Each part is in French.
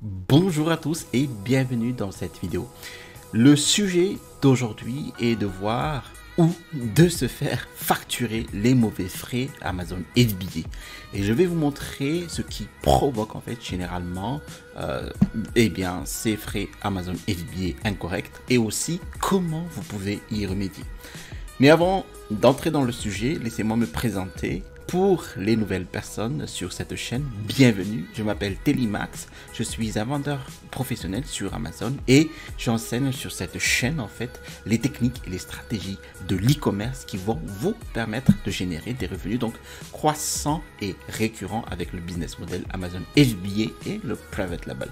Bonjour à tous et bienvenue dans cette vidéo. Le sujet d'aujourd'hui est de voir ou de se faire facturer les mauvais frais Amazon FBA. Et je vais vous montrer ce qui provoque en fait généralement ces frais Amazon FBA incorrects et aussi comment vous pouvez y remédier. Mais avant d'entrer dans le sujet, laissez-moi me présenter. Pour les nouvelles personnes sur cette chaîne, bienvenue, je m'appelle Télimax, je suis un vendeur professionnel sur Amazon et j'enseigne sur cette chaîne en fait les techniques et les stratégies de l'e-commerce qui vont vous permettre de générer des revenus donc croissants et récurrents avec le business model Amazon FBA et le private label.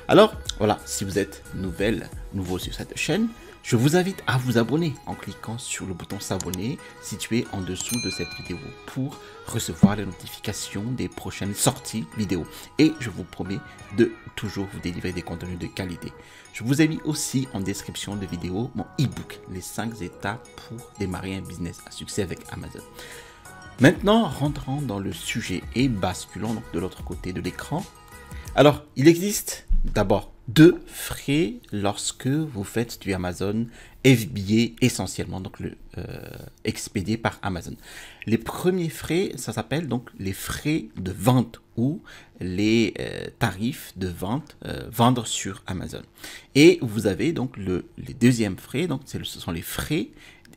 Alors voilà, si vous êtes nouveau sur cette chaîne, je vous invite à vous abonner en cliquant sur le bouton s'abonner situé en dessous de cette vidéo pour recevoir les notifications des prochaines sorties vidéo. Et je vous promets de toujours vous délivrer des contenus de qualité. Je vous ai mis aussi en description de vidéo mon e-book, les 5 étapes pour démarrer un business à succès avec Amazon. Maintenant, rentrons dans le sujet et basculons donc de l'autre côté de l'écran. Alors, il existe d'abord deux frais lorsque vous faites du Amazon FBA essentiellement, donc le expédié par Amazon. Les premiers frais, ça s'appelle donc les frais de vente ou les tarifs de vente, vendre sur Amazon. Et vous avez donc les deuxièmes frais, donc ce sont les frais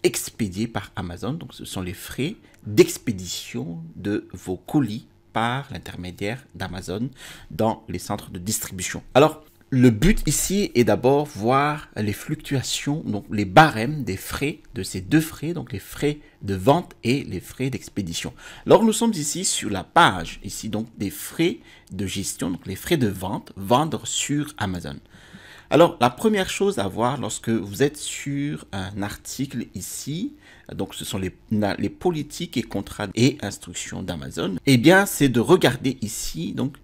expédiés par Amazon, donc ce sont les frais d'expédition de vos colis par l'intermédiaire d'Amazon dans les centres de distribution. Alors, le but ici est d'abord voir les fluctuations, donc les barèmes des frais, de ces deux frais, donc les frais de vente et les frais d'expédition. Alors, nous sommes ici sur la page, ici donc des frais de gestion, donc les frais de vente, vendre sur Amazon. Alors, la première chose à voir lorsque vous êtes sur un article ici, donc ce sont les politiques et contrats et instructions d'Amazon, eh bien, c'est de regarder ici, donc,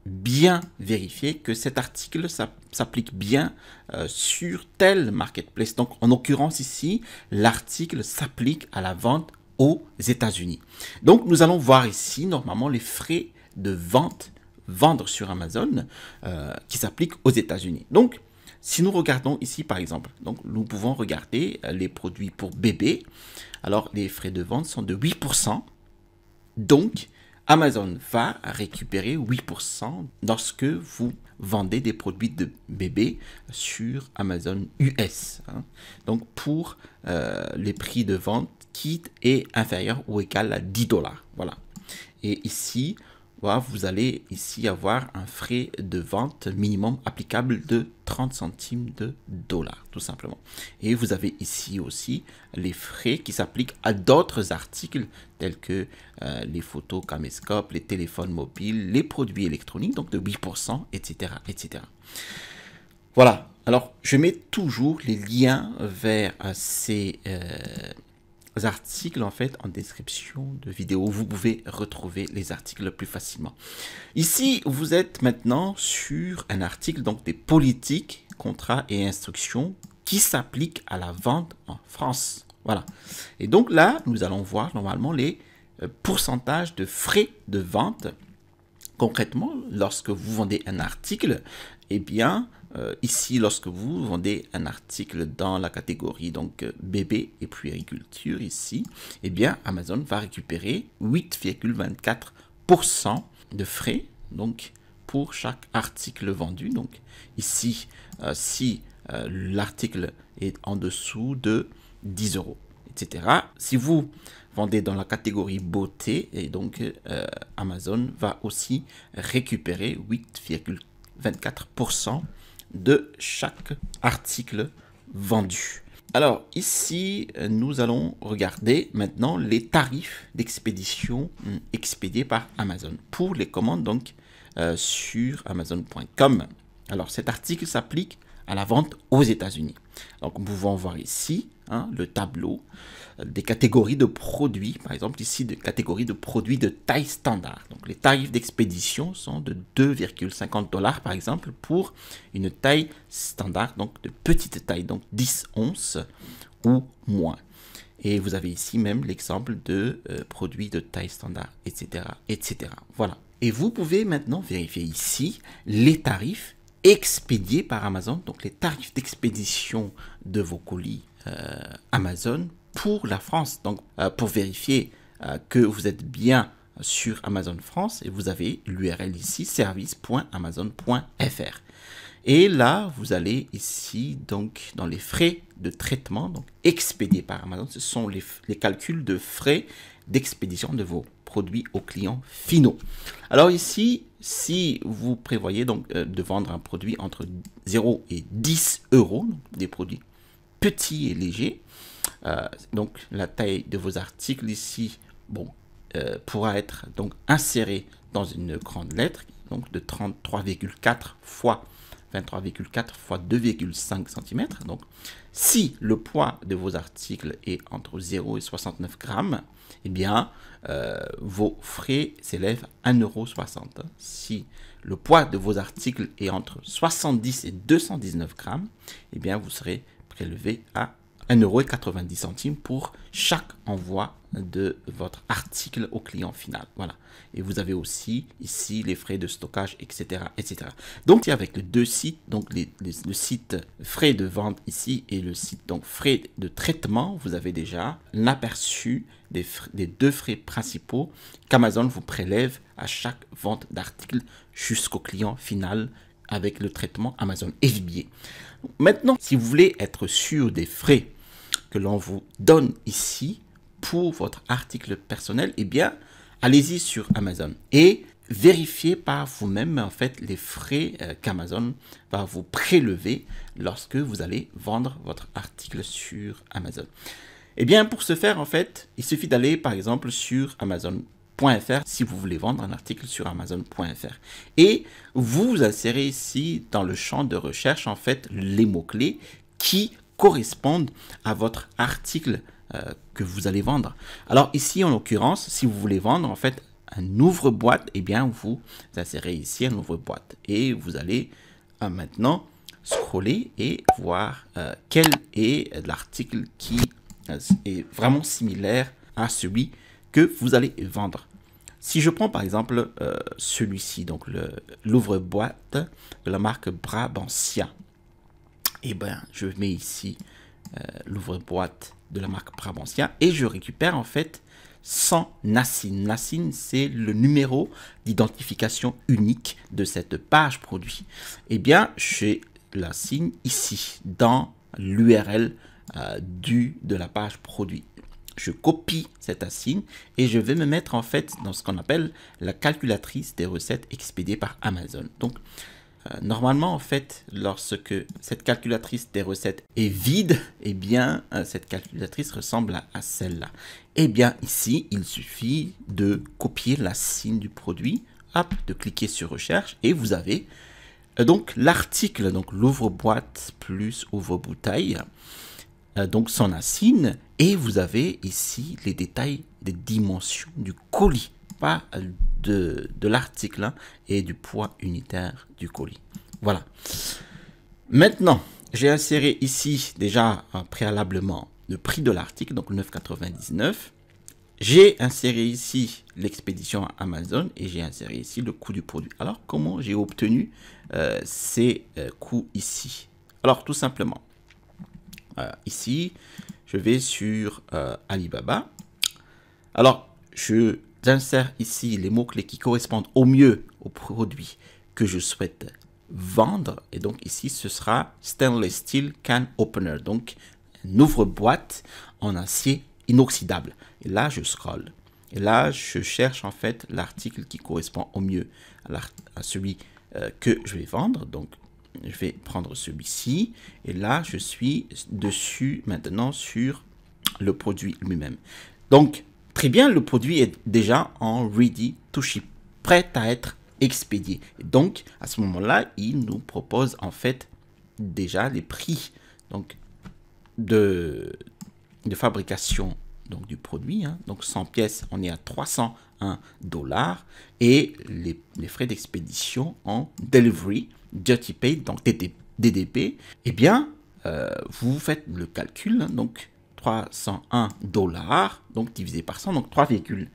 bien vérifier que cet article s'applique bien sur tel marketplace. Donc, en l'occurrence ici, l'article s'applique à la vente aux États-Unis. Donc, nous allons voir ici, normalement, les frais de vente vendre sur Amazon qui s'applique aux États-Unis. Donc, si nous regardons ici, par exemple, donc nous pouvons regarder les produits pour bébé. Alors, les frais de vente sont de 8%. Donc, Amazon va récupérer 8% lorsque vous vendez des produits de bébé sur Amazon US. Donc, pour les prix de vente qui est inférieur ou égal à 10 $. Voilà. Et ici, voilà, vous allez ici avoir un frais de vente minimum applicable de 30 centimes de dollars, tout simplement. Et vous avez ici aussi les frais qui s'appliquent à d'autres articles tels que les photos caméscope, les téléphones mobiles, les produits électroniques, donc de 8%, etc., etc. Voilà. Alors, je mets toujours les liens vers ces articles en fait en description de vidéo. Vous pouvez retrouver les articles plus facilement. Ici, vous êtes maintenant sur un article donc des politiques, contrats et instructions qui s'appliquent à la vente en France. Voilà. Et donc là, nous allons voir normalement les pourcentages de frais de vente. Concrètement, lorsque vous vendez un article, eh bien, ici, lorsque vous vendez un article dans la catégorie donc bébé et puériculture ici, eh bien, Amazon va récupérer 8,24% de frais donc pour chaque article vendu. Donc ici, si l'article est en dessous de 10 €, etc. Si vous vendez dans la catégorie beauté, et donc Amazon va aussi récupérer 8,24% de chaque article vendu. Alors ici, nous allons regarder maintenant les tarifs d'expédition expédiés par Amazon pour les commandes donc sur Amazon.com. Alors cet article s'applique à la vente aux États-Unis. Donc nous pouvons voir ici le tableau des catégories de produits, par exemple ici de catégories de produits de taille standard. Donc les tarifs d'expédition sont de 2,50 $ par exemple pour une taille standard, donc de petite taille, donc 10 onces ou moins. Et vous avez ici même l'exemple de produits de taille standard, etc., etc. Voilà. Et vous pouvez maintenant vérifier ici les tarifs expédiés par Amazon, donc les tarifs d'expédition de vos colis Amazon pour la France. Donc pour vérifier que vous êtes bien sur Amazon France, et vous avez l'URL ici, service.amazon.fr. Et là, vous allez ici, donc, dans les frais de traitement, donc expédiés par Amazon. Ce sont les calculs de frais d'expédition de vos produits aux clients finaux. Alors ici, si vous prévoyez donc de vendre un produit entre 0 et 10 euros, donc des produits petits et légers, donc la taille de vos articles ici, bon, pourra être donc inséré dans une grande lettre, donc de 33,4 fois 23,4 fois 2,5 cm. Donc, si le poids de vos articles est entre 0 et 69 grammes, eh bien, vos frais s'élèvent à 1,60 €. Si le poids de vos articles est entre 70 et 219 grammes, eh bien, vous serez prélevé à 1,90 € pour chaque envoi de votre article au client final. Voilà. Et vous avez aussi ici les frais de stockage, etc. etc. Donc, avec les deux sites, donc le site frais de vente ici et le site donc frais de traitement, vous avez déjà l'aperçu des deux frais principaux qu'Amazon vous prélève à chaque vente d'article jusqu'au client final avec le traitement Amazon FBA. Maintenant, si vous voulez être sûr des frais que l'on vous donne ici pour votre article personnel, eh bien, allez-y sur Amazon et vérifiez par vous-même en fait les frais qu'Amazon va vous prélever lorsque vous allez vendre votre article sur Amazon. Eh bien, pour ce faire, en fait, il suffit d'aller par exemple sur Amazon.fr si vous voulez vendre un article sur Amazon.fr. Et vous insérez ici dans le champ de recherche en fait les mots-clés qui correspondent à votre article que vous allez vendre. Alors ici, en l'occurrence, si vous voulez vendre en fait un ouvre-boîte, eh bien vous insérez ici un ouvre-boîte et vous allez maintenant scroller et voir quel est l'article qui est vraiment similaire à celui que vous allez vendre. Si je prends par exemple celui-ci, donc l'ouvre-boîte de la marque Brabantia, et ben je mets ici l'ouvre-boîte de la marque Brabantia et je récupère en fait 100 NACIN. NACIN, c'est le numéro d'identification unique de cette page produit. Et bien, j'ai la signe ici dans l'URL de la page produit. Je copie cette assigne et je vais me mettre en fait dans ce qu'on appelle la calculatrice des recettes expédiées par Amazon. Donc, normalement, en fait, lorsque cette calculatrice des recettes est vide, eh bien, cette calculatrice ressemble à celle-là. Eh bien, ici, il suffit de copier la signe du produit, hop, de cliquer sur recherche et vous avez donc l'article, donc l'ouvre-boîte plus ouvre-bouteille, donc son assigne, et vous avez ici les détails des dimensions du colis, pas de l'article hein, et du poids unitaire du colis. Voilà. Maintenant, j'ai inséré ici déjà préalablement le prix de l'article, donc 9,99 €. J'ai inséré ici l'expédition à Amazon et j'ai inséré ici le coût du produit. Alors, comment j'ai obtenu ces coûts ici? Alors, tout simplement, ici, je vais sur Alibaba. Alors, j'insère ici les mots-clés qui correspondent au mieux au produit que je souhaite vendre. Et donc ici, ce sera Stainless Steel Can Opener. Donc, un ouvre-boîte en acier inoxydable. Et là, je scrolle. Et là, je cherche en fait l'article qui correspond au mieux à celui que je vais vendre. Donc, je vais prendre celui-ci. Et là, je suis dessus maintenant sur le produit lui-même. Donc, très bien, le produit est déjà en ready to ship, prêt à être expédié. Et donc, à ce moment-là, il nous propose en fait déjà les prix donc, de fabrication donc, du produit. Hein. Donc, 100 pièces, on est à 301 $. Et les frais d'expédition en delivery, dirty paid, donc DDP, eh bien, vous faites le calcul, hein, donc 301 $, donc divisé par 100, donc 3,01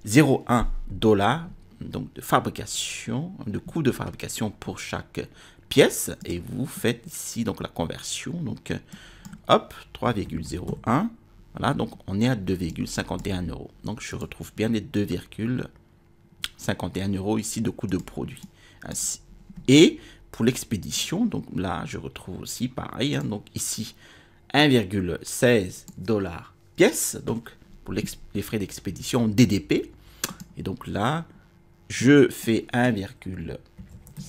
$, donc de fabrication, de coût de fabrication pour chaque pièce, et vous faites ici donc la conversion. Donc hop, 3,01. Voilà, donc on est à 2,51 €. Donc je retrouve bien les 2,51 € ici de coût de produit. Ainsi. Et pour l'expédition, donc là je retrouve aussi pareil, hein, donc ici 1,16 $ pièce, donc pour les frais d'expédition DDP. Et donc là je fais 1,16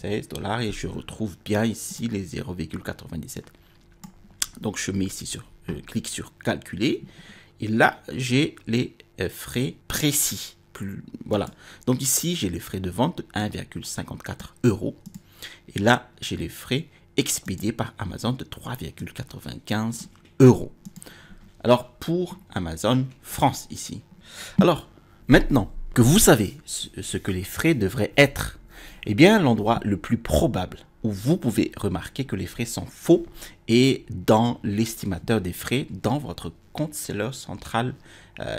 $ et je retrouve bien ici les 0,97. Donc je mets ici sur clique sur calculer et là j'ai les frais précis. Voilà, donc ici j'ai les frais de vente de 1,54 € et là j'ai les frais expédiés par Amazon de 3,95 €. Alors pour Amazon France ici. Alors maintenant que vous savez ce que les frais devraient être, eh bien l'endroit le plus probable où vous pouvez remarquer que les frais sont faux est dans l'estimateur des frais dans votre compte seller central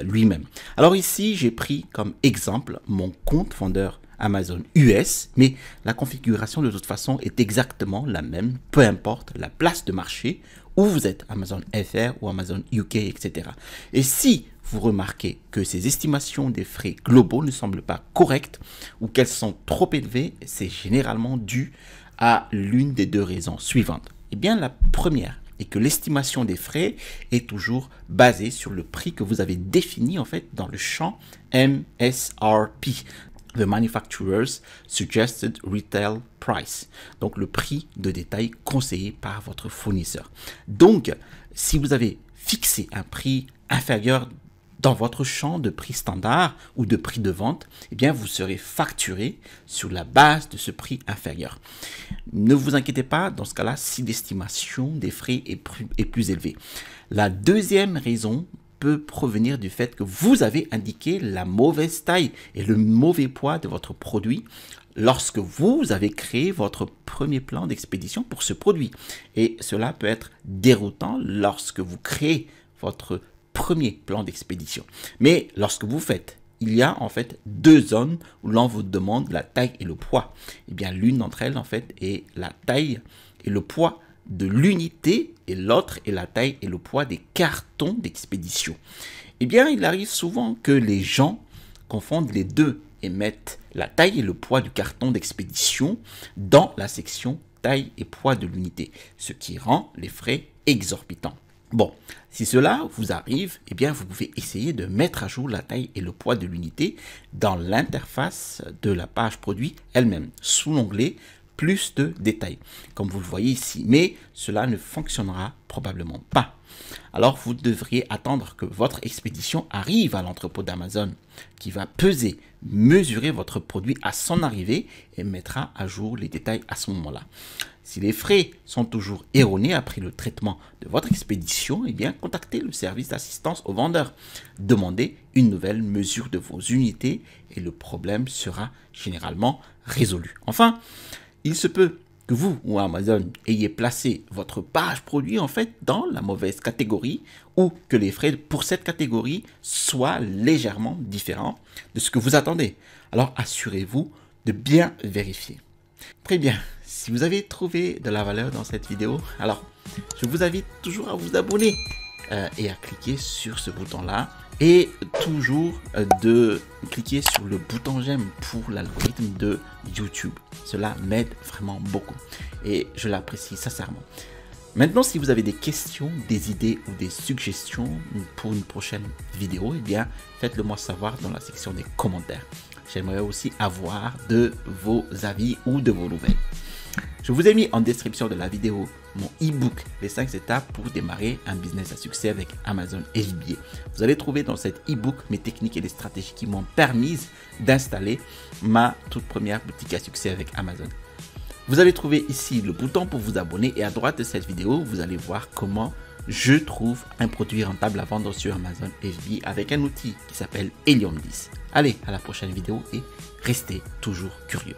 lui-même. Alors ici, j'ai pris comme exemple mon compte vendeur Amazon US, mais la configuration de toute façon est exactement la même, peu importe la place de marché où vous êtes, Amazon FR ou Amazon UK, etc. Et si vous remarquez que ces estimations des frais globaux ne semblent pas correctes ou qu'elles sont trop élevées, c'est généralement dû à l'une des deux raisons suivantes. Eh bien, la première est que l'estimation des frais est toujours basée sur le prix que vous avez défini en fait dans le champ MSRP, The Manufacturer's Suggested Retail Price, donc le prix de détail conseillé par votre fournisseur. Donc, si vous avez fixé un prix inférieur dans votre champ de prix standard ou de prix de vente, eh bien, vous serez facturé sur la base de ce prix inférieur. Ne vous inquiétez pas dans ce cas-là si l'estimation des frais est plus élevée. La deuxième raison peut provenir du fait que vous avez indiqué la mauvaise taille et le mauvais poids de votre produit lorsque vous avez créé votre premier plan d'expédition pour ce produit. Et cela peut être déroutant lorsque vous créez votre premier plan d'expédition. Mais lorsque vous faites, il y a en fait deux zones où l'on vous demande la taille et le poids. Eh bien, l'une d'entre elles en fait est la taille et le poids de l'unité et l'autre est la taille et le poids des cartons d'expédition. Eh bien, il arrive souvent que les gens confondent les deux et mettent la taille et le poids du carton d'expédition dans la section taille et poids de l'unité, ce qui rend les frais exorbitants. Bon, si cela vous arrive, eh bien, vous pouvez essayer de mettre à jour la taille et le poids de l'unité dans l'interface de la page produit elle-même, sous l'onglet plus de détails, comme vous le voyez ici. Mais cela ne fonctionnera probablement pas. Alors, vous devriez attendre que votre expédition arrive à l'entrepôt d'Amazon, qui va peser, mesurer votre produit à son arrivée et mettra à jour les détails à ce moment-là. Si les frais sont toujours erronés après le traitement de votre expédition, eh bien, contactez le service d'assistance au vendeur. Demandez une nouvelle mesure de vos unités et le problème sera généralement résolu. Enfin, il se peut que vous ou Amazon ayez placé votre page produit en fait dans la mauvaise catégorie ou que les frais pour cette catégorie soient légèrement différents de ce que vous attendez. Alors assurez-vous de bien vérifier. Très bien, si vous avez trouvé de la valeur dans cette vidéo, alors je vous invite toujours à vous abonner et à cliquer sur ce bouton-là et toujours de cliquer sur le bouton j'aime pour l'algorithme de YouTube. Cela m'aide vraiment beaucoup et je l'apprécie sincèrement. Maintenant, si vous avez des questions, des idées ou des suggestions pour une prochaine vidéo, eh bien, faites-le moi savoir dans la section des commentaires. J'aimerais aussi avoir de vos avis ou de vos nouvelles. Je vous ai mis en description de la vidéo mon e-book les 5 étapes pour démarrer un business à succès avec Amazon FBA. Vous allez trouver dans cet e-book mes techniques et les stratégies qui m'ont permis d'installer ma toute première boutique à succès avec Amazon. Vous allez trouver ici le bouton pour vous abonner et à droite de cette vidéo, vous allez voir comment je trouve un produit rentable à vendre sur Amazon FBA avec un outil qui s'appelle Helium 10. Allez, à la prochaine vidéo et restez toujours curieux.